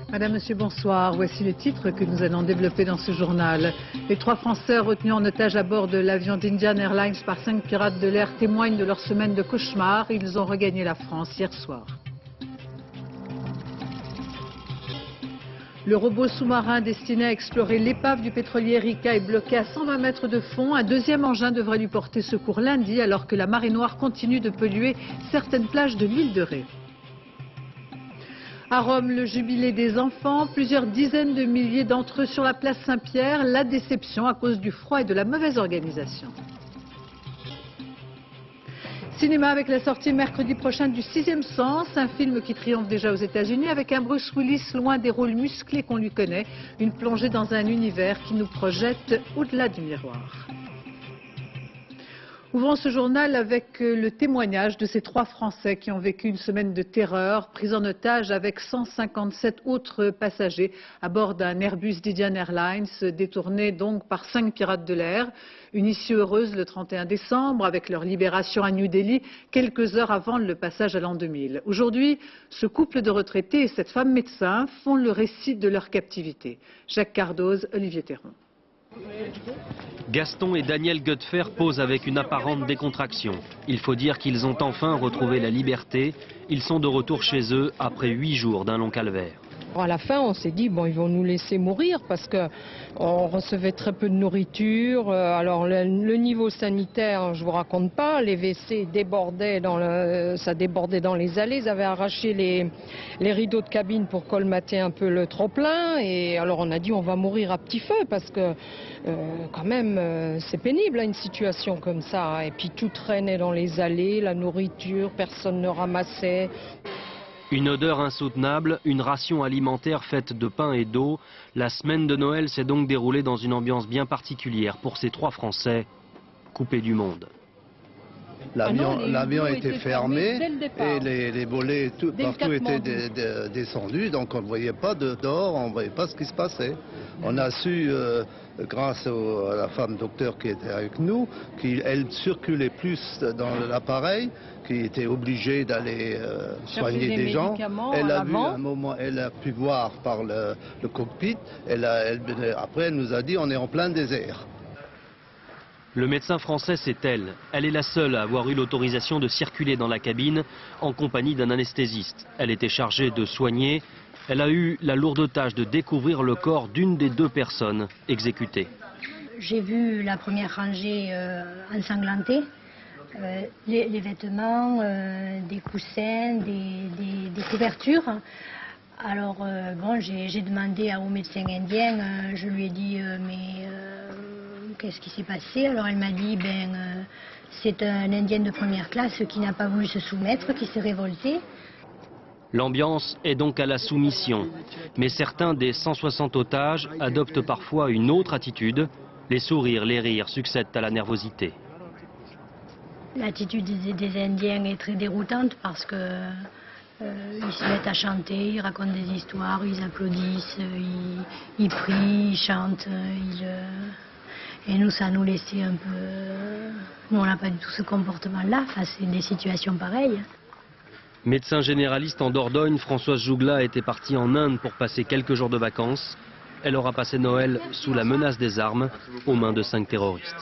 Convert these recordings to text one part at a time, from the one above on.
Madame, Monsieur, bonsoir. Voici les titres que nous allons développer dans ce journal. Les 3 Français retenus en otage à bord de l'avion d'Indian Airlines par 5 pirates de l'air témoignent de leur semaine de cauchemar. Ils ont regagné la France hier soir. Le robot sous-marin destiné à explorer l'épave du pétrolier Erika est bloqué à 120 mètres de fond. Un deuxième engin devrait lui porter secours lundi alors que la marée noire continue de polluer certaines plages de l'île de Ré. À Rome, le jubilé des enfants, plusieurs dizaines de milliers d'entre eux sur la place Saint-Pierre, la déception à cause du froid et de la mauvaise organisation. Cinéma avec la sortie mercredi prochain du Sixième Sens, un film qui triomphe déjà aux États-Unis avec un Bruce Willis loin des rôles musclés qu'on lui connaît, une plongée dans un univers qui nous projette au-delà du miroir. Ouvrons ce journal avec le témoignage de ces 3 Français qui ont vécu une semaine de terreur, pris en otage avec 157 autres passagers à bord d'un Airbus d'Indian Airlines, détourné donc par 5 pirates de l'air. Une issue heureuse le 31 décembre avec leur libération à New Delhi, quelques heures avant le passage à l'an 2000. Aujourd'hui, ce couple de retraités et cette femme médecin font le récit de leur captivité. Jacques Cardoz, Olivier Théron. Gaston et Daniel Goetfer posent avec une apparente décontraction. Il faut dire qu'ils ont enfin retrouvé la liberté. Ils sont de retour chez eux après 8 jours d'un long calvaire. À la fin, on s'est dit, bon, ils vont nous laisser mourir parce qu'on recevait très peu de nourriture. Alors, le niveau sanitaire, je vous raconte pas, les WC débordaient ça débordait dans les allées. Ils avaient arraché les rideaux de cabine pour colmater un peu le trop-plein. Et alors, on a dit, on va mourir à petit feu parce que, quand même, c'est pénible, une situation comme ça. Et puis, tout traînait dans les allées, la nourriture, personne ne ramassait. Une odeur insoutenable, une ration alimentaire faite de pain et d'eau. La semaine de Noël s'est donc déroulée dans une ambiance bien particulière pour ces 3 Français coupés du monde. L'avion était fermé et les volets partout étaient descendus, donc on ne voyait pas dehors, on ne voyait pas ce qui se passait. On a su, grâce à la femme docteur qui était avec nous, qu'elle circulait plus dans l'appareil, qui était obligée d'aller soigner des gens. Elle a vu un moment, elle a pu voir par le cockpit, après elle nous a dit on est en plein désert. Le médecin français, c'est elle. Elle est la seule à avoir eu l'autorisation de circuler dans la cabine en compagnie d'un anesthésiste. Elle était chargée de soigner. Elle a eu la lourde tâche de découvrir le corps d'une des 2 personnes exécutées. J'ai vu la première rangée ensanglantée, les vêtements, des coussins, des couvertures. Alors bon, j'ai demandé au médecin indien, je lui ai dit qu'est-ce qui s'est passé? Alors elle m'a dit, c'est un Indien de première classe qui n'a pas voulu se soumettre, qui s'est révolté. L'ambiance est donc à la soumission. Mais certains des 160 otages adoptent parfois une autre attitude. Les sourires, les rires succèdent à la nervosité. L'attitude des Indiens est très déroutante parce que ils se mettent à chanter, ils racontent des histoires, ils applaudissent, ils prient, ils chantent, et nous, ça nous laissait un peu... Nous, on n'a pas du tout ce comportement-là face à des situations pareilles. Médecin généraliste en Dordogne, Françoise Jougla était partie en Inde pour passer quelques jours de vacances. Elle aura passé Noël sous la menace des armes aux mains de 5 terroristes.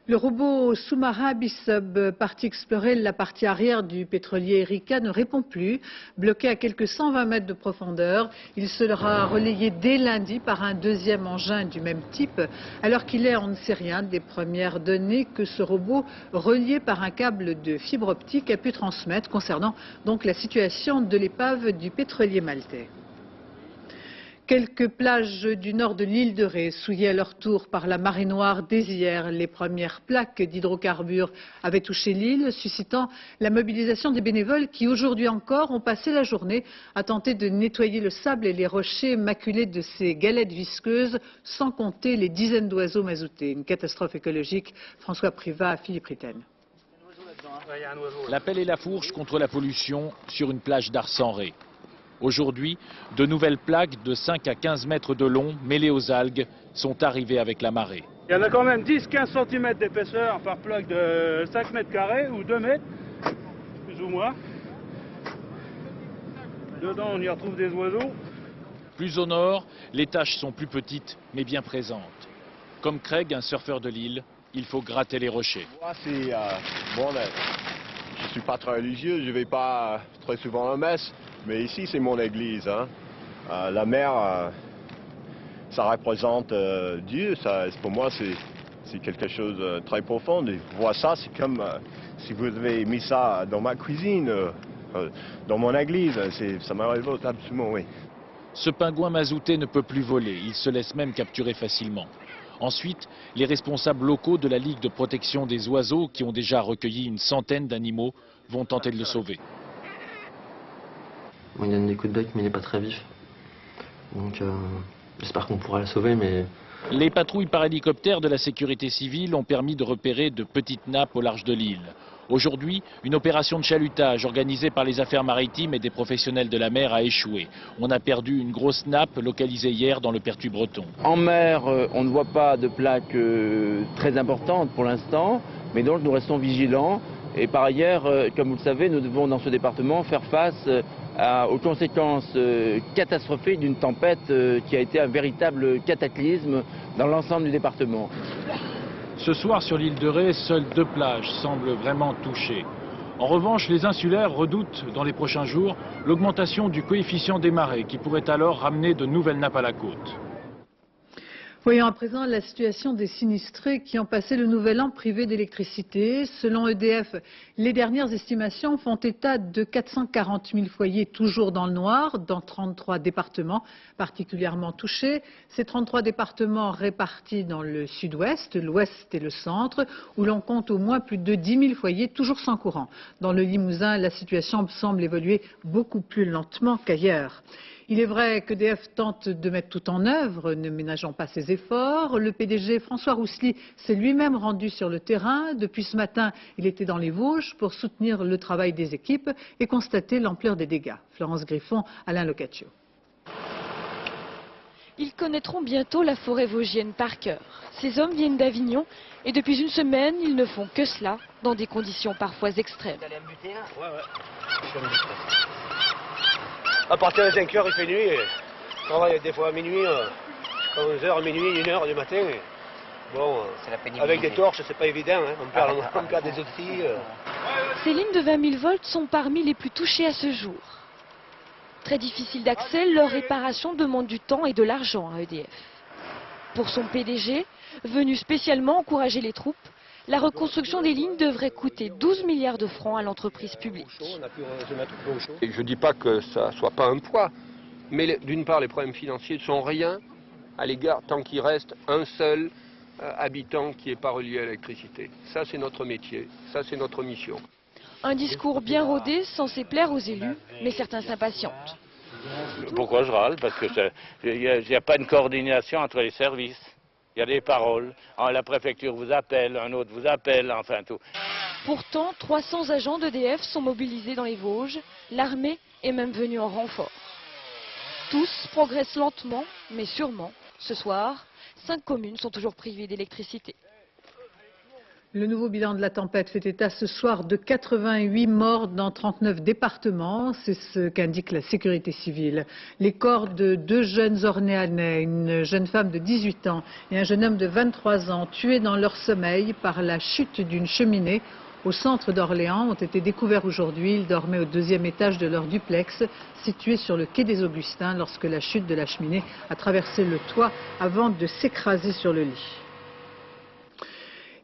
Le robot sous-marin Abyssub, parti explorer la partie arrière du pétrolier Erika, ne répond plus. Bloqué à quelques 120 mètres de profondeur, il sera relayé dès lundi par un deuxième engin du même type. Alors qu'il est, on ne sait rien des premières données que ce robot, relié par un câble de fibre optique, a pu transmettre concernant donc la situation de l'épave du pétrolier maltais. Quelques plages du nord de l'île de Ré, souillées à leur tour par la marée noire dès hier. Les premières plaques d'hydrocarbures avaient touché l'île, suscitant la mobilisation des bénévoles qui, aujourd'hui encore, ont passé la journée à tenter de nettoyer le sable et les rochers maculés de ces galettes visqueuses, sans compter les dizaines d'oiseaux mazoutés. Une catastrophe écologique. François Privat, Philippe Ritten. La pelle et la fourche contre la pollution sur une plage d'Ars-en-Ré. Aujourd'hui, de nouvelles plaques de 5 à 15 mètres de long, mêlées aux algues, sont arrivées avec la marée. Il y en a quand même 10-15 cm d'épaisseur par plaque de 5 mètres carrés ou 2 mètres, plus ou moins. Dedans, on y retrouve des oiseaux. Plus au nord, les taches sont plus petites, mais bien présentes. Comme Craig, un surfeur de l'île, il faut gratter les rochers. Moi, c'est bon, je suis pas très religieux, je vais pas très souvent à la messe, mais ici c'est mon église. Hein. La mer, ça représente Dieu. Ça, pour moi, c'est quelque chose de très profond. Et voir ça, c'est comme si vous avez mis ça dans ma cuisine, dans mon église. Ça me révolte absolument, oui. Ce pingouin mazouté ne peut plus voler, il se laisse même capturer facilement. Ensuite, les responsables locaux de la Ligue de protection des oiseaux, qui ont déjà recueilli une centaine d'animaux, vont tenter de le sauver. Bon, il donne des coups de bec, mais il n'est pas très vif. Donc j'espère qu'on pourra le sauver, mais... Les patrouilles par hélicoptère de la sécurité civile ont permis de repérer de petites nappes au large de l'île. Aujourd'hui, une opération de chalutage organisée par les affaires maritimes et des professionnels de la mer a échoué. On a perdu une grosse nappe localisée hier dans le Pertuis breton. En mer, on ne voit pas de plaques très importantes pour l'instant, mais donc nous restons vigilants. Et par ailleurs, comme vous le savez, nous devons dans ce département faire face aux conséquences catastrophiques d'une tempête qui a été un véritable cataclysme dans l'ensemble du département. Ce soir sur l'île de Ré, seules 2 plages semblent vraiment touchées. En revanche, les insulaires redoutent dans les prochains jours l'augmentation du coefficient des marées qui pourrait alors ramener de nouvelles nappes à la côte. Voyons à présent la situation des sinistrés qui ont passé le nouvel an privé d'électricité. Selon EDF, les dernières estimations font état de 440 000 foyers toujours dans le noir, dans 33 départements particulièrement touchés. Ces 33 départements répartis dans le sud-ouest, l'ouest et le centre, où l'on compte au moins plus de 10 000 foyers toujours sans courant. Dans le Limousin, la situation semble évoluer beaucoup plus lentement qu'ailleurs. Il est vrai qu'EDF tente de mettre tout en œuvre, ne ménageant pas ses efforts. Le PDG François Roussely s'est lui-même rendu sur le terrain. Depuis ce matin, il était dans les Vosges pour soutenir le travail des équipes et constater l'ampleur des dégâts. Florence Griffon, Alain Locatio. Ils connaîtront bientôt la forêt vosgienne par cœur. Ces hommes viennent d'Avignon et depuis une semaine, ils ne font que cela dans des conditions parfois extrêmes. À partir de 5 h, il fait nuit. Et je travaille des fois à minuit, à 11 h, minuit, 1 h du matin. Et bon, avec des torches, c'est pas évident. Hein. On perd des outils. Ces lignes de 20 000 volts sont parmi les plus touchées à ce jour. Très difficile d'accès, leur réparation demande du temps et de l'argent à EDF. Pour son PDG, venu spécialement encourager les troupes, la reconstruction des lignes devrait coûter 12 milliards de francs à l'entreprise publique. Je ne dis pas que ça ne soit pas un poids, mais d'une part, les problèmes financiers ne sont rien à l'égard tant qu'il reste un seul habitant qui n'est pas relié à l'électricité. Ça, c'est notre métier, ça, c'est notre mission. Un discours bien rodé, censé plaire aux élus, mais certains s'impatientent. Pourquoi je râle? Parce qu'il n'y a pas de coordination entre les services. Il y a des paroles, la préfecture vous appelle, un autre vous appelle, enfin tout. Pourtant, 300 agents d'EDF sont mobilisés dans les Vosges. L'armée est même venue en renfort. Tous progressent lentement, mais sûrement. Ce soir, 5 communes sont toujours privées d'électricité. Le nouveau bilan de la tempête fait état ce soir de 88 morts dans 39 départements. C'est ce qu'indique la sécurité civile. Les corps de 2 jeunes Orléanais, une jeune femme de 18 ans et un jeune homme de 23 ans, tués dans leur sommeil par la chute d'une cheminée au centre d'Orléans, ont été découverts aujourd'hui. Ils dormaient au 2e étage de leur duplex, situé sur le quai des Augustins, lorsque la chute de la cheminée a traversé le toit avant de s'écraser sur le lit.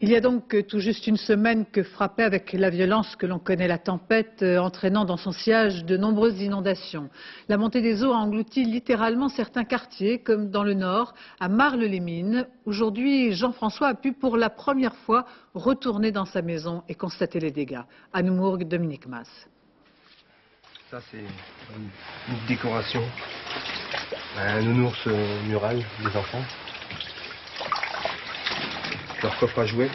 Il y a donc tout juste une semaine que frappait avec la violence que l'on connaît la tempête, entraînant dans son sillage de nombreuses inondations. La montée des eaux a englouti littéralement certains quartiers, comme dans le nord, à Marle-les-Mines. Aujourd'hui, Jean-François a pu pour la première fois retourner dans sa maison et constater les dégâts. À Nemours, Dominique Mas. Ça, c'est une décoration, un nounours mural des enfants. Leur coffre à jouets.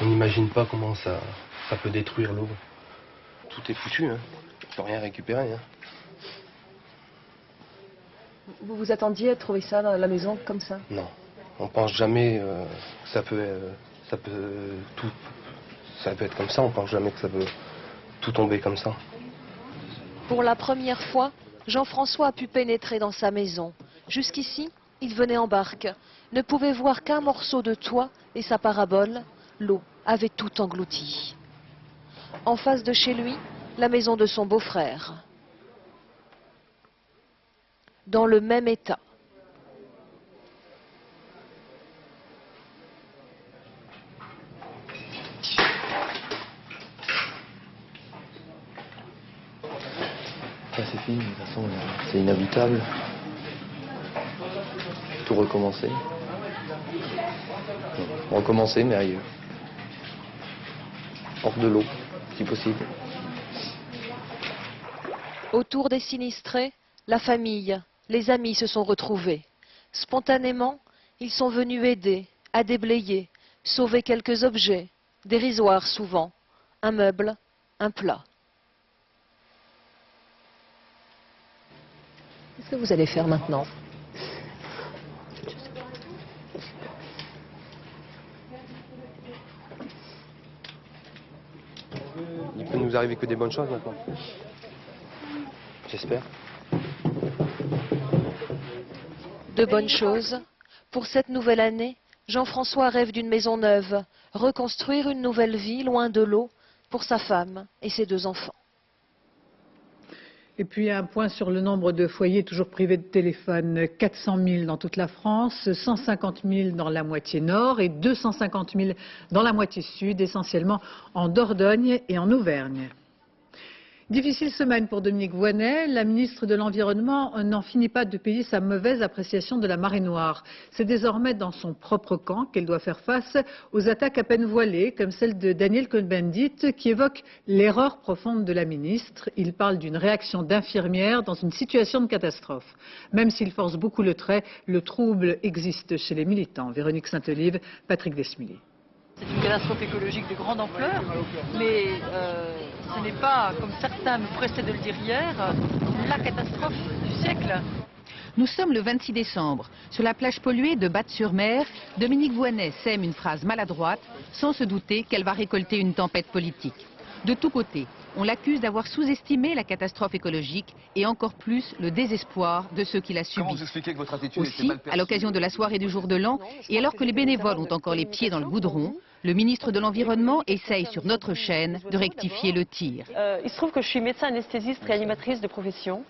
On n'imagine pas comment ça peut détruire l'eau. tout est foutu, hein. On peut rien récupérer. Hein. Vous vous attendiez à trouver ça dans la maison comme ça? Non, on pense jamais que ça peut être comme ça. On pense jamais que ça peut tout tomber comme ça. Pour la première fois, Jean-François a pu pénétrer dans sa maison. Jusqu'ici, il venait en barque, ne pouvait voir qu'un morceau de toit et sa parabole. L'eau avait tout englouti. En face de chez lui, la maison de son beau-frère. Dans le même état. Ça c'est fini, de toute façon, c'est inhabitable. Tout recommencer. Recommencer, mais ailleurs. Hors de l'eau, si possible. Autour des sinistrés, la famille, les amis se sont retrouvés. Spontanément, ils sont venus aider, à déblayer, sauver quelques objets, dérisoires souvent, un meuble, un plat. Qu'est-ce que vous allez faire maintenant? Il peut nous arriver que des bonnes choses maintenant. J'espère. De bonnes choses. Pour cette nouvelle année, Jean-François rêve d'une maison neuve, reconstruire une nouvelle vie loin de l'eau pour sa femme et ses 2 enfants. Et puis un point sur le nombre de foyers toujours privés de téléphone. 400 000 dans toute la France, 150 000 dans la moitié nord et 250 000 dans la moitié sud, essentiellement en Dordogne et en Auvergne. Difficile semaine pour Dominique Voynet. La ministre de l'Environnement n'en finit pas de payer sa mauvaise appréciation de la marée noire. C'est désormais dans son propre camp qu'elle doit faire face aux attaques à peine voilées, comme celle de Daniel Cohn-Bendit, qui évoque l'erreur profonde de la ministre. Il parle d'une réaction d'infirmière dans une situation de catastrophe. Même s'il force beaucoup le trait, le trouble existe chez les militants. Véronique Saint-Olive, Patrick Desmilly. C'est une catastrophe écologique de grande ampleur, mais ce n'est pas, comme certains me pressaient de le dire hier, la catastrophe du siècle. Nous sommes le 26 décembre. Sur la plage polluée de Batte-sur-Mer, Dominique Voynet sème une phrase maladroite, sans se douter qu'elle va récolter une tempête politique. De tous côtés, on l'accuse d'avoir sous-estimé la catastrophe écologique et encore plus le désespoir de ceux qui la subissent. Comment vous expliquez que votre attitude était Aussi, mal perçue? à l'occasion de la soirée du jour de l'an, et alors que les bénévoles ont encore les pieds dans le goudron, le ministre de l'Environnement essaye sur notre chaîne de rectifier le tir. Il se trouve que je suis médecin anesthésiste réanimatrice de profession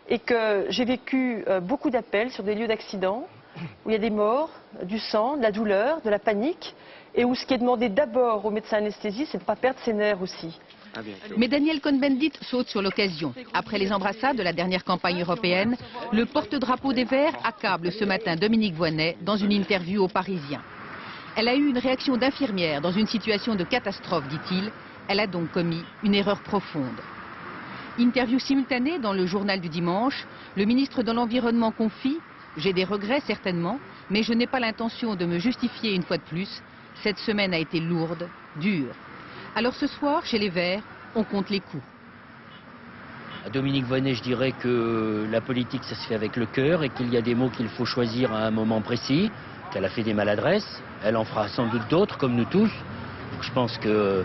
et que j'ai vécu beaucoup d'appels sur des lieux d'accident où il y a des morts, du sang, de la douleur, de la panique et où ce qui est demandé d'abord aux médecins anesthésistes, c'est de ne pas perdre ses nerfs aussi. Mais Daniel Cohn-Bendit saute sur l'occasion. Après les embrassades de la dernière campagne européenne, le porte-drapeau des Verts accable ce matin Dominique Voynet dans une interview aux Parisiens. Elle a eu une réaction d'infirmière dans une situation de catastrophe, dit-il. Elle a donc commis une erreur profonde. Interview simultanée dans le journal du dimanche. Le ministre de l'Environnement confie « J'ai des regrets certainement, mais je n'ai pas l'intention de me justifier une fois de plus. Cette semaine a été lourde, dure. » Alors ce soir, chez les Verts, on compte les coups. À Dominique Voynet, je dirais que la politique, ça se fait avec le cœur et qu'il y a des mots qu'il faut choisir à un moment précis, qu'elle a fait des maladresses. Elle en fera sans doute d'autres, comme nous tous. Donc je pense que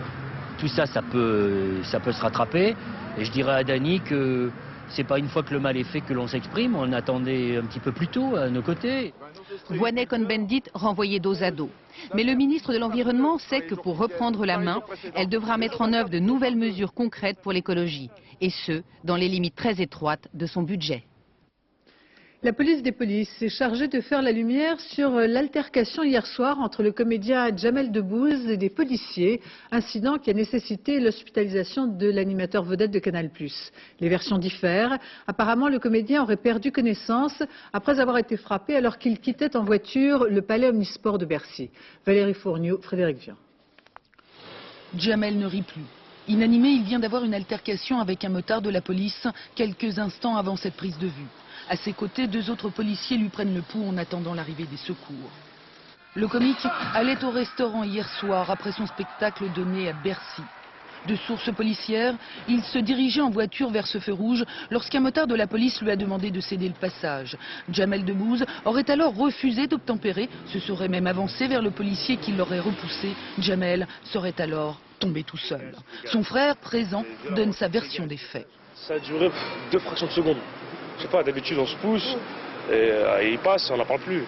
tout ça, ça peut se rattraper. Et je dirais à Dany que c'est pas une fois que le mal est fait que l'on s'exprime. On attendait un petit peu plus tôt à nos côtés. Voynet Cohn-Bendit renvoyé dos à dos. Mais le ministre de l'Environnement sait que pour reprendre la main, elle devra mettre en œuvre de nouvelles mesures concrètes pour l'écologie. Et ce, dans les limites très étroites de son budget. La police des polices est chargée de faire la lumière sur l'altercation hier soir entre le comédien Jamel Debbouze et des policiers, incident qui a nécessité l'hospitalisation de l'animateur vedette de Canal+. Les versions diffèrent. Apparemment, le comédien aurait perdu connaissance après avoir été frappé alors qu'il quittait en voiture le palais Omnisport de Bercy. Valérie Fourniou, Frédéric Vian. Jamel ne rit plus. Inanimé, il vient d'avoir une altercation avec un motard de la police quelques instants avant cette prise de vue. À ses côtés, 2 autres policiers lui prennent le pouls en attendant l'arrivée des secours. Le comique allait au restaurant hier soir après son spectacle donné à Bercy. De sources policières, il se dirigeait en voiture vers ce feu rouge lorsqu'un motard de la police lui a demandé de céder le passage. Jamel Debbouze aurait alors refusé d'obtempérer, se serait même avancé vers le policier qui l'aurait repoussé. Jamel serait alors tombé tout seul. Son frère, présent, donne sa version des faits. Ça a duré 2 fractions de seconde. Je sais pas, d'habitude on se pousse, et il passe, on n'en parle plus.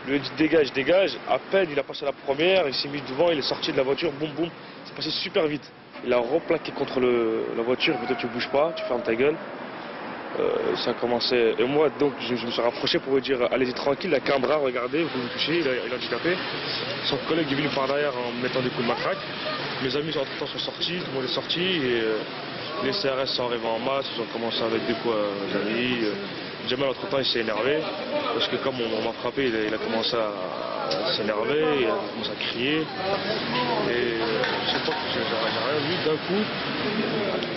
Lui a dit dégage, dégage, à peine il a passé la première, il s'est mis devant, il est sorti de la voiture, boum boum, c'est passé super vite. Il a replaqué contre la voiture, peut-être tu bouges pas, tu fermes ta gueule. Ça a commencé, et moi donc je me suis rapproché pour lui dire allez-y tranquille, il a qu'un bras, regardez, vous pouvez me toucher, il est handicapé. Son collègue est venu par derrière en me mettant des coups de matraque. Mes amis entre-temps sont sortis, tout le monde est sorti, et les CRS sont arrivés en masse, ils ont commencé avec des coups aux amis. Jamel entre-temps il s'est énervé, parce que comme on m'a frappé, il a commencé à s'énerver, il a commencé à crier. Et je sais pas, j'ai rien vu, d'un coup,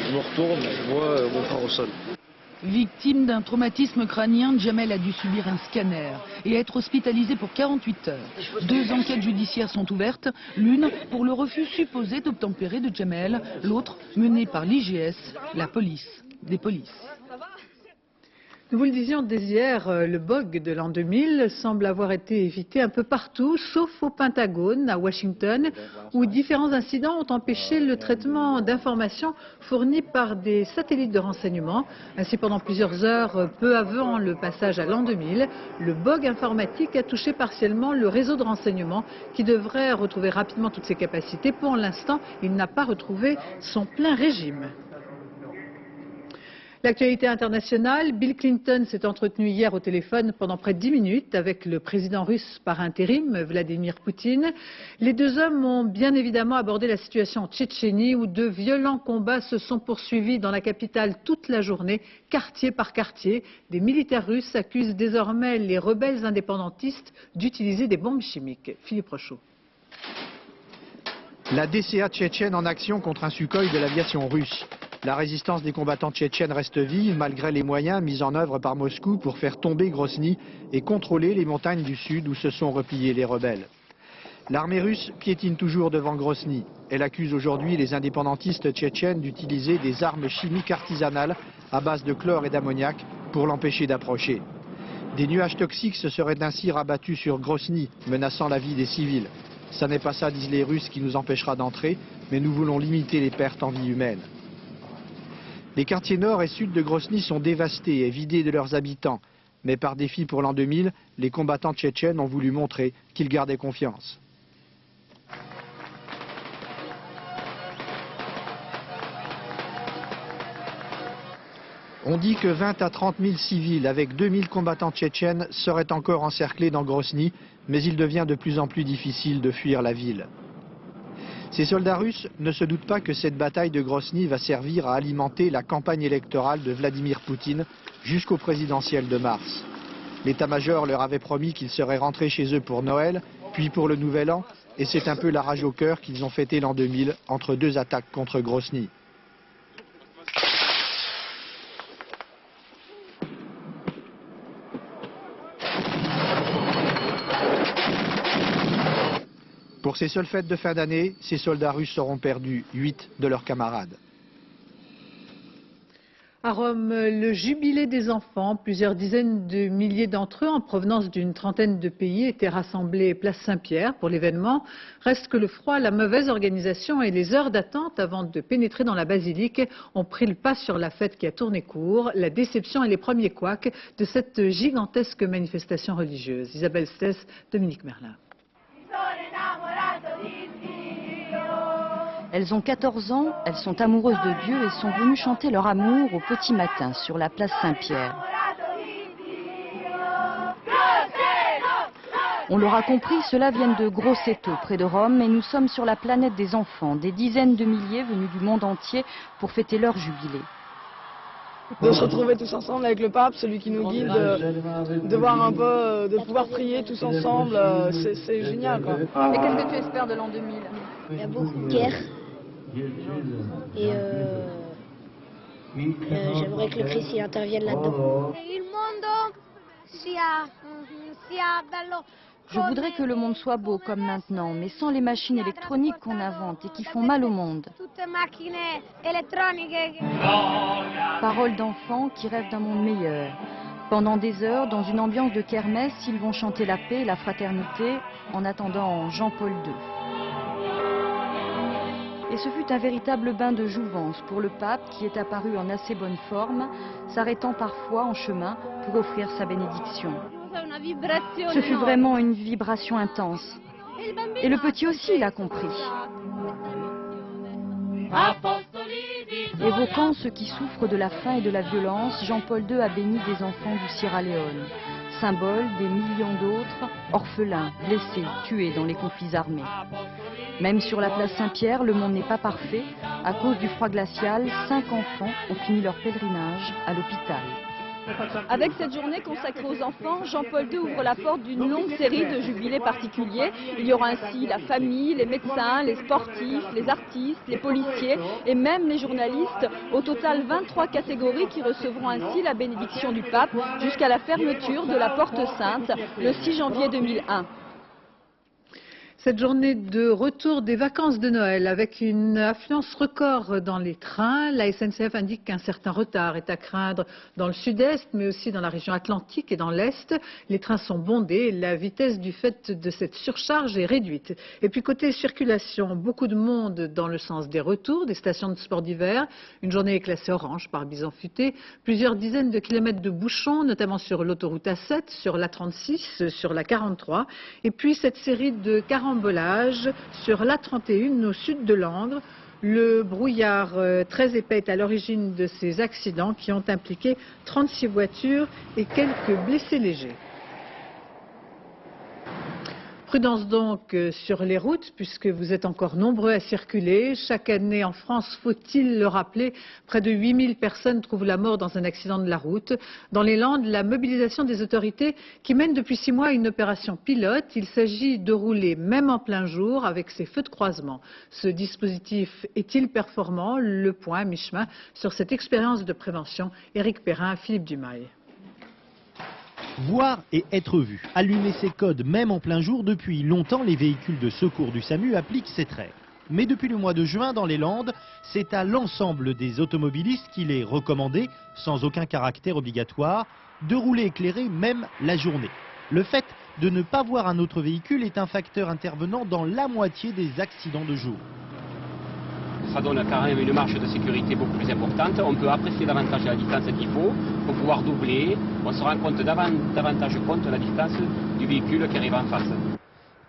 je me retourne, je vois mon frère au sol. Victime d'un traumatisme crânien, Jamel a dû subir un scanner et être hospitalisé pour 48 heures. 2 enquêtes judiciaires sont ouvertes, l'une pour le refus supposé d'obtempérer de Jamel, l'autre menée par l'IGS, la police des polices. Nous vous le disions dès hier, le bug de l'an 2000 semble avoir été évité un peu partout, sauf au Pentagone, à Washington, où différents incidents ont empêché le traitement d'informations fournies par des satellites de renseignement. Ainsi, pendant plusieurs heures, peu avant le passage à l'an 2000, le bug informatique a touché partiellement le réseau de renseignement qui devrait retrouver rapidement toutes ses capacités. Pour l'instant, il n'a pas retrouvé son plein régime. L'actualité internationale, Bill Clinton s'est entretenu hier au téléphone pendant près de 10 minutes avec le président russe par intérim, Vladimir Poutine. Les 2 hommes ont bien évidemment abordé la situation en Tchétchénie où de violents combats se sont poursuivis dans la capitale toute la journée, quartier par quartier. Des militaires russes accusent désormais les rebelles indépendantistes d'utiliser des bombes chimiques. Philippe Rochaud. La DCA tchétchène en action contre un Sukhoi de l'aviation russe. La résistance des combattants tchétchènes reste vive malgré les moyens mis en œuvre par Moscou pour faire tomber Grozny et contrôler les montagnes du sud où se sont repliés les rebelles. L'armée russe piétine toujours devant Grozny. Elle accuse aujourd'hui les indépendantistes tchétchènes d'utiliser des armes chimiques artisanales à base de chlore et d'ammoniac pour l'empêcher d'approcher. Des nuages toxiques se seraient ainsi rabattus sur Grozny, menaçant la vie des civils. Ça n'est pas ça, disent les Russes, qui nous empêchera d'entrer, mais nous voulons limiter les pertes en vie humaine. Les quartiers nord et sud de Grozny sont dévastés et vidés de leurs habitants. Mais par défi pour l'an 2000, les combattants tchétchènes ont voulu montrer qu'ils gardaient confiance. On dit que 20 à 30 000 civils avec 2000 combattants tchétchènes seraient encore encerclés dans Grozny, mais il devient de plus en plus difficile de fuir la ville. Ces soldats russes ne se doutent pas que cette bataille de Grozny va servir à alimenter la campagne électorale de Vladimir Poutine jusqu'au présidentiel de mars. L'état-major leur avait promis qu'ils seraient rentrés chez eux pour Noël, puis pour le Nouvel An, et c'est un peu la rage au cœur qu'ils ont fêté l'an 2000 entre 2 attaques contre Grozny. Pour ces seules fêtes de fin d'année, ces soldats russes auront perdu 8 de leurs camarades. À Rome, le jubilé des enfants, plusieurs dizaines de milliers d'entre eux en provenance d'une trentaine de pays étaient rassemblés place Saint-Pierre pour l'événement. Reste que le froid, la mauvaise organisation et les heures d'attente avant de pénétrer dans la basilique ont pris le pas sur la fête qui a tourné court, la déception et les premiers couacs de cette gigantesque manifestation religieuse. Isabelle Stess, Dominique Merlin. Elles ont 14 ans, elles sont amoureuses de Dieu et sont venues chanter leur amour au petit matin sur la place Saint-Pierre. On l'aura compris, cela vient de Grosseto, près de Rome, et nous sommes sur la planète des enfants, des dizaines de milliers venus du monde entier pour fêter leur jubilé. De se retrouver tous ensemble avec le pape, celui qui nous guide, de voir un peu, de pouvoir prier tous ensemble, c'est génial, quoi. Et qu'est-ce que tu espères de l'an 2000? Il y a beaucoup de guerres. Et j'aimerais que le Christ il intervienne là-dedans. Il mondo sia bello Je voudrais que le monde soit beau comme maintenant, mais sans les machines électroniques qu'on invente et qui font mal au monde. Paroles d'enfants qui rêvent d'un monde meilleur. Pendant des heures, dans une ambiance de kermesse, ils vont chanter la paix et la fraternité en attendant Jean-Paul II. Et ce fut un véritable bain de jouvence pour le pape qui est apparu en assez bonne forme, s'arrêtant parfois en chemin pour offrir sa bénédiction. Ce fut vraiment une vibration intense. Et le petit aussi l'a compris. Évoquant ceux qui souffrent de la faim et de la violence, Jean-Paul II a béni des enfants du Sierra Leone, symbole des millions d'autres, orphelins, blessés, tués dans les conflits armés. Même sur la place Saint-Pierre, le monde n'est pas parfait. À cause du froid glacial, 5 enfants ont fini leur pèlerinage à l'hôpital. Avec cette journée consacrée aux enfants, Jean-Paul II ouvre la porte d'une longue série de jubilés particuliers. Il y aura ainsi la famille, les médecins, les sportifs, les artistes, les policiers et même les journalistes. Au total, 23 catégories qui recevront ainsi la bénédiction du pape jusqu'à la fermeture de la Porte Sainte le 6 janvier 2001. Cette journée de retour des vacances de Noël avec une affluence record dans les trains, la SNCF indique qu'un certain retard est à craindre dans le sud-est, mais aussi dans la région atlantique et dans l'est. Les trains sont bondés, la vitesse du fait de cette surcharge est réduite. Et puis côté circulation, beaucoup de monde dans le sens des retours, des stations de sport d'hiver. Une journée est classée orange par Bison Futé. Plusieurs dizaines de kilomètres de bouchons, notamment sur l'autoroute A7, sur l'A36, sur la 43. Et puis cette série de carambolage sur l'A31 au sud de Langres. Le brouillard très épais est à l'origine de ces accidents qui ont impliqué 36 voitures et quelques blessés légers. Prudence donc sur les routes, puisque vous êtes encore nombreux à circuler. Chaque année en France, faut-il le rappeler, près de 8000 personnes trouvent la mort dans un accident de la route. Dans les Landes, la mobilisation des autorités qui mènent depuis 6 mois une opération pilote. Il s'agit de rouler même en plein jour avec ces feux de croisement. Ce dispositif est-il performant? Le point à mi-chemin sur cette expérience de prévention. Éric Perrin, Philippe Dumail. Voir et être vu. Allumer ces codes même en plein jour, depuis longtemps les véhicules de secours du SAMU appliquent cette règle. Mais depuis le mois de juin dans les Landes, c'est à l'ensemble des automobilistes qu'il est recommandé, sans aucun caractère obligatoire, de rouler éclairé même la journée. Le fait de ne pas voir un autre véhicule est un facteur intervenant dans la moitié des accidents de jour. Ça donne quand même une marge de sécurité beaucoup plus importante. On peut apprécier davantage la distance qu'il faut pour pouvoir doubler. On se rend compte davantage compte de la distance du véhicule qui arrive en face.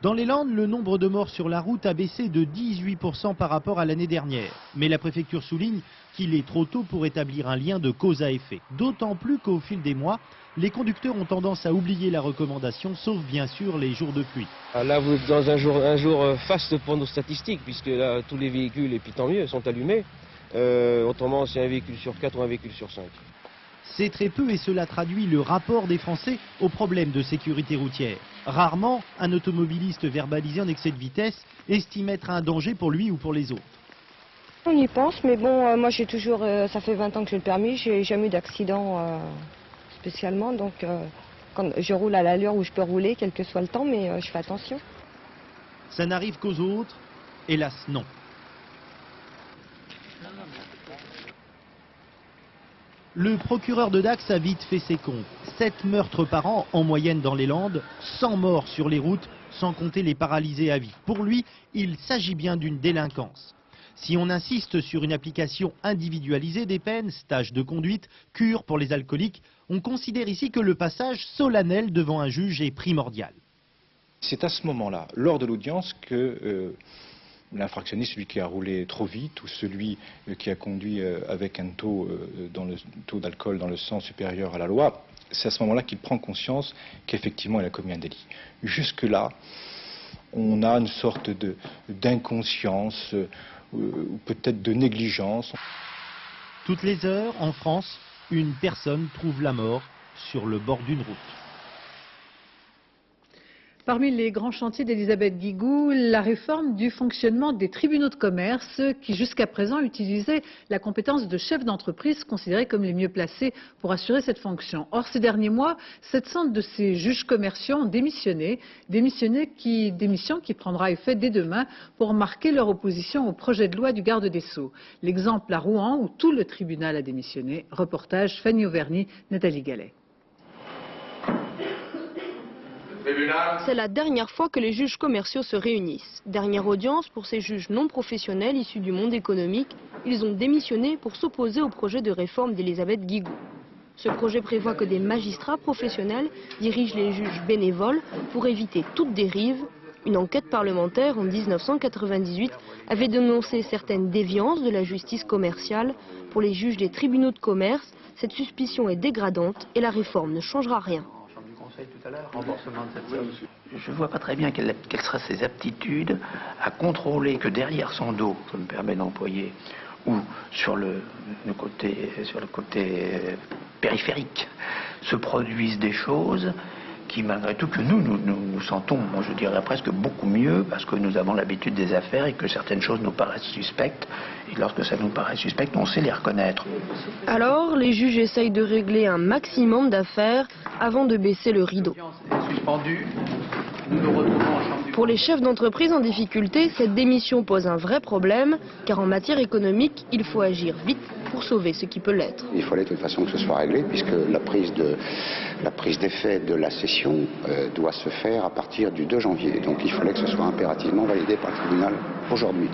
Dans les Landes, le nombre de morts sur la route a baissé de 18% par rapport à l'année dernière. Mais la préfecture souligne qu'il est trop tôt pour établir un lien de cause à effet. D'autant plus qu'au fil des mois, les conducteurs ont tendance à oublier la recommandation, sauf bien sûr les jours de pluie. Là, vous êtes dans un jour faste pour nos statistiques, puisque là, tous les véhicules, et puis tant mieux, sont allumés. Autrement, c'est un véhicule sur 4 ou un véhicule sur 5. C'est très peu et cela traduit le rapport des Français aux problèmes de sécurité routière. Rarement, un automobiliste verbalisé en excès de vitesse estime être un danger pour lui ou pour les autres. On y pense, mais bon, moi j'ai toujours, ça fait 20 ans que j'ai le permis, j'ai jamais eu d'accident spécialement, donc quand je roule à l'allure où je peux rouler, quel que soit le temps, mais je fais attention. Ça n'arrive qu'aux autres, hélas non. Le procureur de Dax a vite fait ses comptes. 7 meurtres par an en moyenne dans les Landes, 100 morts sur les routes, sans compter les paralysés à vie. Pour lui, il s'agit bien d'une délinquance. Si on insiste sur une application individualisée des peines, stage de conduite, cure pour les alcooliques, on considère ici que le passage solennel devant un juge est primordial. C'est à ce moment-là, lors de l'audience, que l'infractionniste, celui qui a roulé trop vite ou celui qui a conduit avec un taux d'alcool dans le sang supérieur à la loi, c'est à ce moment-là qu'il prend conscience qu'effectivement il a commis un délit. Jusque-là, on a une sorte d'inconscience ou peut-être de négligence. Toutes les heures, en France, une personne trouve la mort sur le bord d'une route. Parmi les grands chantiers d'Elisabeth Guigou, la réforme du fonctionnement des tribunaux de commerce qui jusqu'à présent utilisaient la compétence de chefs d'entreprise considérés comme les mieux placés pour assurer cette fonction. Or, ces derniers mois, 700 de ces juges commerciaux ont démissionné, démission qui prendra effet dès demain pour marquer leur opposition au projet de loi du garde des Sceaux. L'exemple à Rouen où tout le tribunal a démissionné. Reportage Fanny Auvergne, Nathalie Gallet. C'est la dernière fois que les juges commerciaux se réunissent. Dernière audience pour ces juges non professionnels issus du monde économique. Ils ont démissionné pour s'opposer au projet de réforme d'Elisabeth Guigou. Ce projet prévoit que des magistrats professionnels dirigent les juges bénévoles pour éviter toute dérive. Une enquête parlementaire en 1998 avait dénoncé certaines déviances de la justice commerciale. Pour les juges des tribunaux de commerce, cette suspicion est dégradante et la réforme ne changera rien. Je ne vois pas très bien quelles seraient ses aptitudes à contrôler que derrière son dos, je me permets d'employer, ou sur le côté périphérique, se produisent des choses qui, malgré tout, que nous sentons, moi je dirais presque beaucoup mieux, parce que nous avons l'habitude des affaires et que certaines choses nous paraissent suspectes. Et lorsque ça nous paraît suspect, on sait les reconnaître. Alors, les juges essayent de régler un maximum d'affaires avant de baisser le rideau. Pour les chefs d'entreprise en difficulté, cette démission pose un vrai problème, car en matière économique, il faut agir vite pour sauver ce qui peut l'être. Il fallait de toute façon que ce soit réglé, puisque la prise d'effet de la cession doit se faire à partir du 2 janvier. Donc il fallait que ce soit impérativement validé par le tribunal aujourd'hui.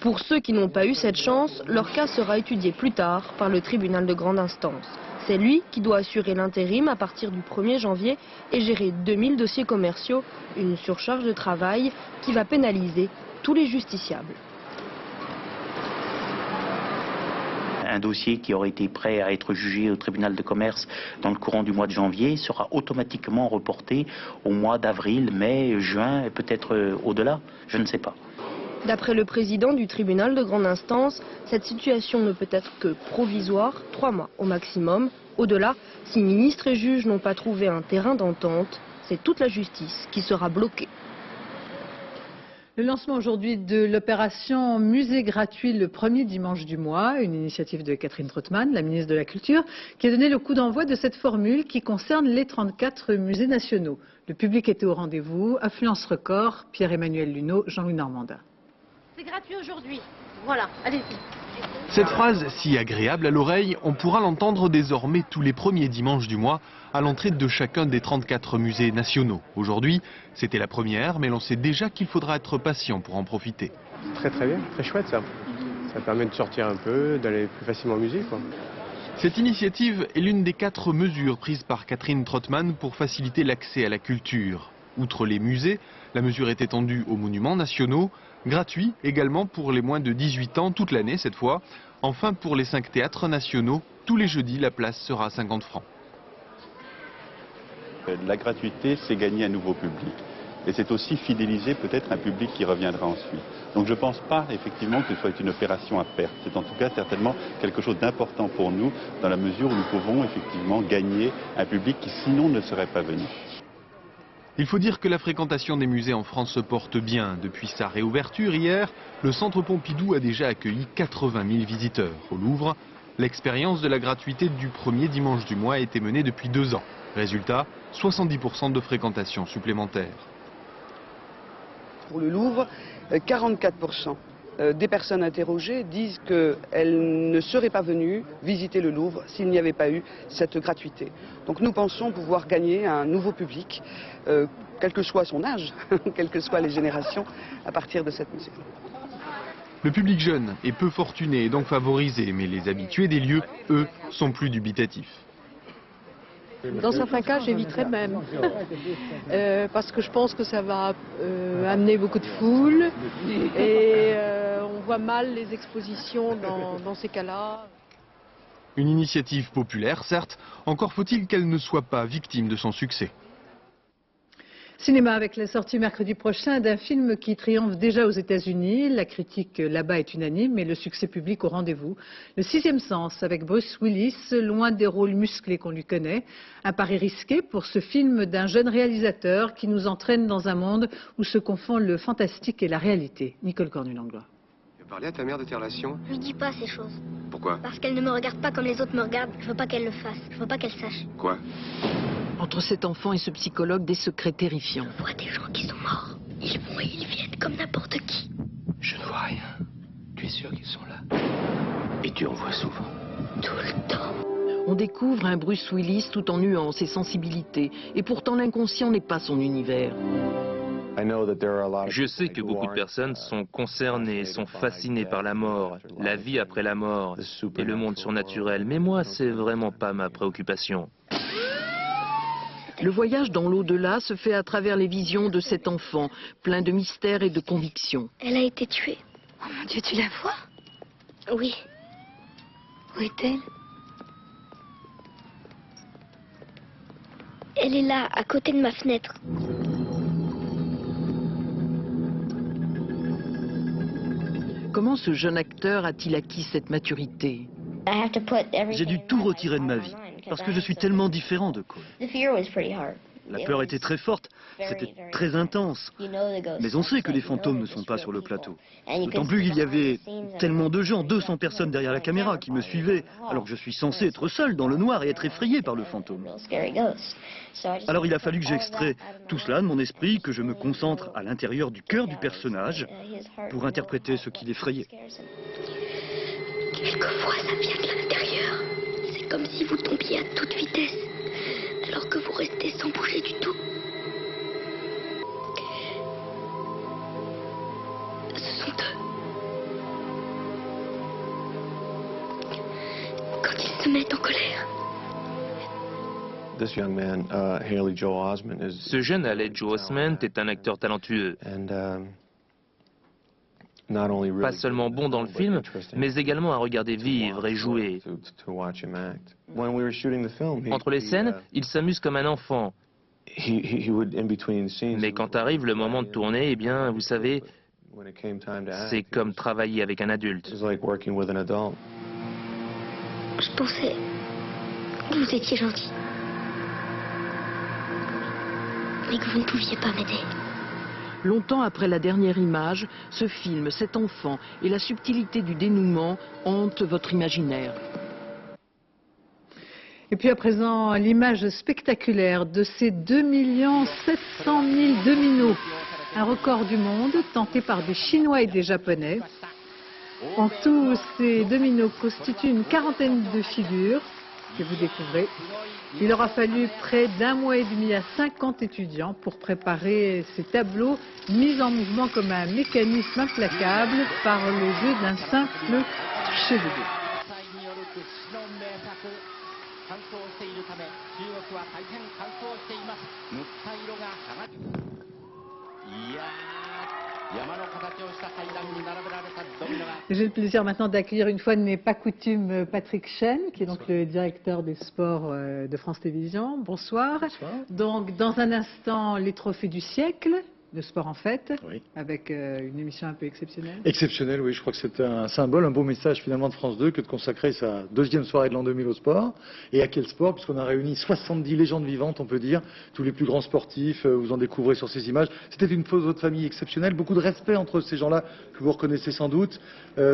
Pour ceux qui n'ont pas eu cette chance, leur cas sera étudié plus tard par le tribunal de grande instance. C'est lui qui doit assurer l'intérim à partir du 1er janvier et gérer 2000 dossiers commerciaux, une surcharge de travail qui va pénaliser tous les justiciables. Un dossier qui aurait été prêt à être jugé au tribunal de commerce dans le courant du mois de janvier sera automatiquement reporté au mois d'avril, mai, juin et peut-être au-delà, je ne sais pas. D'après le président du tribunal de grande instance, cette situation ne peut être que provisoire, 3 mois au maximum. Au-delà, si ministres et juges n'ont pas trouvé un terrain d'entente, c'est toute la justice qui sera bloquée. Le lancement aujourd'hui de l'opération Musée gratuit le premier dimanche du mois, une initiative de Catherine Trottmann, la ministre de la Culture, qui a donné le coup d'envoi de cette formule qui concerne les 34 musées nationaux. Le public était au rendez-vous, affluence record, Pierre-Emmanuel Luneau, Jean-Louis Normandin. C'est gratuit aujourd'hui, voilà, allez-y. Cette phrase si agréable à l'oreille, on pourra l'entendre désormais tous les premiers dimanches du mois à l'entrée de chacun des 34 musées nationaux. Aujourd'hui, c'était la première, mais l'on sait déjà qu'il faudra être patient pour en profiter. Très bien, très chouette ça. Ça permet de sortir un peu, d'aller plus facilement au musée, quoi. Cette initiative est l'une des 4 mesures prises par Catherine Trottmann pour faciliter l'accès à la culture. Outre les musées, la mesure est étendue aux monuments nationaux, gratuit également pour les moins de 18 ans toute l'année cette fois. Enfin pour les 5 théâtres nationaux, tous les jeudis la place sera à 50 francs. La gratuité, c'est gagner un nouveau public. Et c'est aussi fidéliser peut-être un public qui reviendra ensuite. Donc je ne pense pas effectivement que ce soit une opération à perte. C'est en tout cas certainement quelque chose d'important pour nous dans la mesure où nous pouvons effectivement gagner un public qui sinon ne serait pas venu. Il faut dire que la fréquentation des musées en France se porte bien. Depuis sa réouverture hier, le centre Pompidou a déjà accueilli 80 000 visiteurs. Au Louvre, l'expérience de la gratuité du premier dimanche du mois a été menée depuis 2 ans. Résultat, 70% de fréquentation supplémentaire. Pour le Louvre, 44% des personnes interrogées disent qu'elles ne seraient pas venues visiter le Louvre s'il n'y avait pas eu cette gratuité. Donc nous pensons pouvoir gagner un nouveau public, quel que soit son âge, quelles que soient les générations, à partir de cette mesure. Le public jeune est peu fortuné et donc favorisé, mais les habitués des lieux, eux, sont plus dubitatifs. Dans certains cas, j'éviterais même, parce que je pense que ça va amener beaucoup de foule et on voit mal les expositions dans ces cas-là. Une initiative populaire, certes, encore faut-il qu'elle ne soit pas victime de son succès. Cinéma avec la sortie mercredi prochain d'un film qui triomphe déjà aux États-Unis. La critique là-bas est unanime et le succès public au rendez-vous. Le Sixième Sens avec Bruce Willis, loin des rôles musclés qu'on lui connaît. Un pari risqué pour ce film d'un jeune réalisateur qui nous entraîne dans un monde où se confond le fantastique et la réalité. Nicole Cornu-Langlois. Tu as parlé à ta mère de tes relations? Je lui dis pas ces choses. Pourquoi? Parce qu'elle ne me regarde pas comme les autres me regardent. Je veux pas qu'elle le fasse. Je veux pas qu'elle sache. Quoi? Entre cet enfant et ce psychologue, des secrets terrifiants. Je vois des gens qui sont morts. Ils vont et ils viennent comme n'importe qui. Je ne vois rien. Tu es sûr qu'ils sont là? Et tu en vois souvent? Tout le temps. On découvre un Bruce Willis tout en nuances et sensibilité. Et pourtant l'inconscient n'est pas son univers. Je sais que beaucoup de personnes sont concernées, sont fascinées par la mort, la vie après la mort et le monde surnaturel. Mais moi, c'est vraiment pas ma préoccupation. Le voyage dans l'au-delà se fait à travers les visions de cet enfant, plein de mystères et de convictions. Elle a été tuée. Oh mon Dieu, tu la vois? Oui. Où est-elle? Elle est là, à côté de ma fenêtre. Comment ce jeune acteur a-t-il acquis cette maturité? J'ai dû tout retirer de ma vie, parce que je suis tellement différent de Cole. La peur était très forte, c'était très intense. Mais on sait que les fantômes ne sont pas sur le plateau. D'autant plus qu'il y avait tellement de gens, 200 personnes derrière la caméra qui me suivaient, alors que je suis censé être seul dans le noir et être effrayé par le fantôme. Alors il a fallu que j'extrais tout cela de mon esprit, que je me concentre à l'intérieur du cœur du personnage pour interpréter ce qui l'effrayait. Quelquefois, ça vient de l'intérieur. C'est comme si vous tombiez à toute vitesse, alors que vous restez sans bouger du tout. Ce sont eux. Quand ils se mettent en colère. Ce jeune Haley Joel Osment est un acteur talentueux. Pas seulement bon dans le film, mais également à regarder vivre et jouer. Entre les scènes, il s'amuse comme un enfant. Mais quand arrive le moment de tourner, eh bien, vous savez, c'est comme travailler avec un adulte. Je pensais que vous étiez gentil. Mais que vous ne pouviez pas m'aider. Longtemps après la dernière image, ce film, cet enfant et la subtilité du dénouement hantent votre imaginaire. Et puis à présent, l'image spectaculaire de ces 2 700 000 dominos. Un record du monde tenté par des Chinois et des Japonais. En tout, ces dominos constituent une quarantaine de figures que vous découvrez. Il aura fallu près d'1 mois et demi à 50 étudiants pour préparer ces tableaux mis en mouvement comme un mécanisme implacable par le jeu d'un simple toucher de dés. J'ai le plaisir maintenant d'accueillir, une fois n'est pas coutume, Patrick Chen, qui est donc le directeur des sports de France Télévisions. Bonsoir. Bonsoir. Donc, dans un instant, les trophées du siècle, de sport en fête, oui, avec une émission un peu exceptionnelle. Exceptionnelle, oui. Je crois que c'est un symbole, un beau message finalement de France 2 que de consacrer sa 2e soirée de l'an 2000 au sport. Et à quel sport? Puisqu'on a réuni 70 légendes vivantes, on peut dire, tous les plus grands sportifs, vous en découvrez sur ces images. C'était une photo de famille exceptionnelle, beaucoup de respect entre ces gens-là que vous reconnaissez sans doute.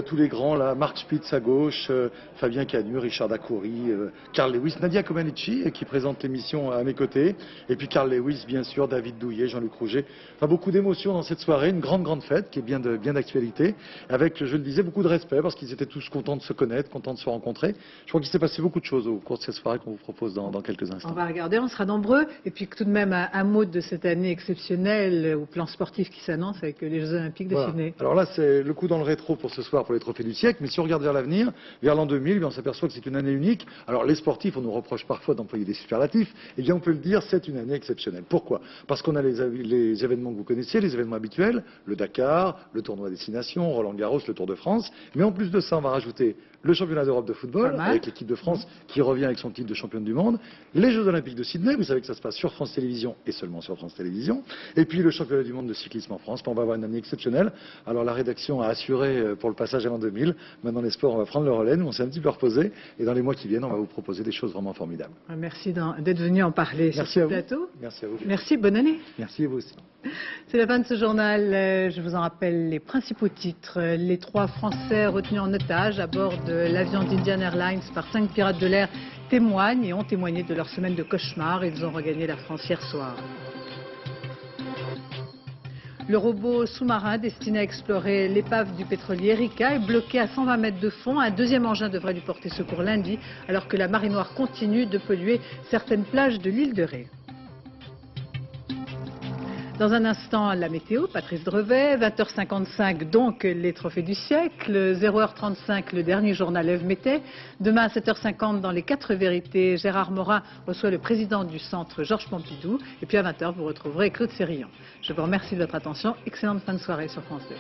Tous les grands, là, Marc Spitz à gauche, Fabien Canu, Richard Dacoury, Carl Lewis, Nadia Comaneci qui présente l'émission à mes côtés, et puis Carl Lewis, bien sûr, David Douillet, Jean-Luc Rouget. Enfin, beaucoup d'émotions dans cette soirée, une grande fête qui est bien d'actualité, avec, je le disais, beaucoup de respect parce qu'ils étaient tous contents de se connaître, contents de se rencontrer. Je crois qu'il s'est passé beaucoup de choses au cours de cette soirée qu'on vous propose dans quelques instants. On va regarder, on sera nombreux, et puis tout de même un mot de cette année exceptionnelle au plan sportif qui s'annonce avec les Jeux Olympiques de Sydney. Alors là, c'est le coup dans le rétro pour ce soir pour les trophées du siècle, mais si on regarde vers l'avenir, vers l'an 2000, on s'aperçoit que c'est une année unique. Alors les sportifs, on nous reproche parfois d'employer des superlatifs, et bien on peut le dire, c'est une année exceptionnelle. Pourquoi? Parce qu'on a les événements que vous connaissiez, les événements habituels, le Dakar, le tournoi Destination, Roland Garros, le Tour de France, mais en plus de ça, on va rajouter le championnat d'Europe de football, avec l'équipe de France qui revient avec son titre de championne du monde, les Jeux Olympiques de Sydney, vous savez que ça se passe sur France Télévisions et seulement sur France Télévisions, et puis le championnat du monde de cyclisme en France. On va avoir une année exceptionnelle. Alors la rédaction a assuré pour le passage à l'an 2000. Maintenant les sports, on va prendre le relais, nous on s'est un petit peu reposé, et dans les mois qui viennent, on va vous proposer des choses vraiment formidables. Merci d'être venu en parler sur ce plateau. Merci à vous. Merci, bonne année. Merci à vous aussi. C'est la fin de ce journal. Je vous en rappelle les principaux titres. Les 3 Français retenus en otage à bord de l'avion d'Indian Airlines par 5 pirates de l'air témoignent et ont témoigné de leur semaine de cauchemar. Ils ont regagné la France hier soir. Le robot sous-marin destiné à explorer l'épave du pétrolier Erika est bloqué à 120 mètres de fond. Un deuxième engin devrait lui porter secours lundi, alors que la marée noire continue de polluer certaines plages de l'île de Ré. Dans un instant, la météo, Patrice Drevet, 20h55, donc les trophées du siècle, 0h35, le dernier journal Ève Mété. Demain à 7h50, dans les 4 vérités, Gérard Morin reçoit le président du centre Georges Pompidou. Et puis à 20h, vous retrouverez Claude Sérillon. Je vous remercie de votre attention. Excellente fin de soirée sur France 2.